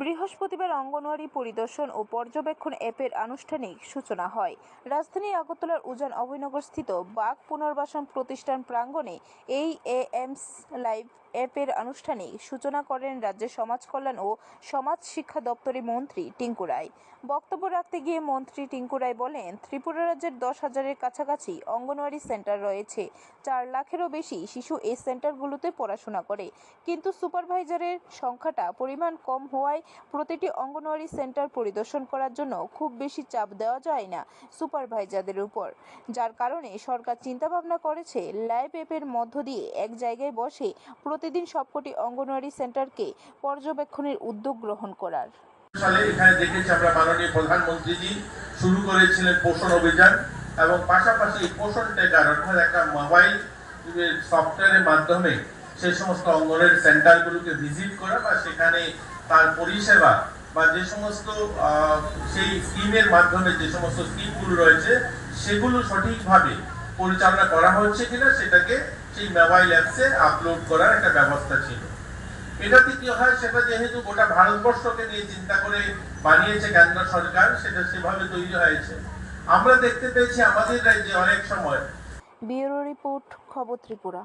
বৃহস্পতিবার অঙ্গনওয়াড়ি পরিদর্শন ও পর্যবেক্ষণ অ্যাপের আনুষ্ঠানিক সূচনা হয়। রাজধানী আগরতলার উজান অভয়নগরস্থিত বাঘ পুনর্বাসন প্রতিষ্ঠান প্রাঙ্গণে এই এএমস লাইভ অ্যাপের আনুষ্ঠানিক সূচনা করেন রাজ্যের সমাজ কল্যাণ ও সমাজ শিক্ষা দপ্তরের মন্ত্রী টিঙ্কু রায়। বক্তব্য রাখতে গিয়ে মন্ত্রী টিঙ্কু রায় বলেন, ত্রিপুরা রাজ্যের 10,000-এর কাছাকাছি অঙ্গনওয়াড়ি সেন্টার রয়েছে। 4 লাখেরও বেশি শিশু এই সেন্টারগুলোতে পড়াশোনা করে, কিন্তু সুপারভাইজারের সংখ্যাটা পরিমাণ কম হওয়ায় প্রতিটি অঙ্গনওয়াড়ি সেন্টার পরিদর্শন করার জন্য খুব বেশি চাপ দেওয়া যায় না সুপারভাইজারদের উপর, যার কারণে সরকার চিন্তাভাবনা করেছে লাইভ অ্যাপের মধ্য দিয়ে এক জায়গায় বসে প্রতিদিন সবকটি অঙ্গনওয়াড়ি সেন্টারকে পর্যবেক্ষণের উদ্যোগ গ্রহণ করার। সালে এখানে দেখেছি আমরা মাননীয় প্রধানমন্ত্রীজি শুরু করেছিলেন পোষণ অভিযান এবং পাশাপাশি পোষণ ট্র্যাকার অর্থাৎ একটা মোবাইল সফটওয়্যারের মাধ্যমে সেই সমস্ত অঙ্গনওয়াড়ি সেন্টারগুলোকে ভিজিট করা বা সেখানে তার পরিষেবা বা যে সমস্ত সেই স্কিমের মাধ্যমে যে সমস্ত স্কিমগুলো রয়েছে সেগুলো সঠিকভাবে পরিচালনা করা হচ্ছে কিনা সেটাকে সেই মোবাইল অ্যাপসে আপলোড করার একটা ব্যবস্থা ছিল। এটাতে কি হয়, সেটা যেহেতু গোটা ভারতবর্ষকে নিয়ে চিন্তা করে বানিয়েছে কেন্দ্র সরকার, সেটা সেভাবে তৈরি হয়েছে। আমরা দেখতে পেয়েছি আমাদের রাজ্যে অনেক সময়। ব্যুরো রিপোর্ট, খবর ত্রিপুরা।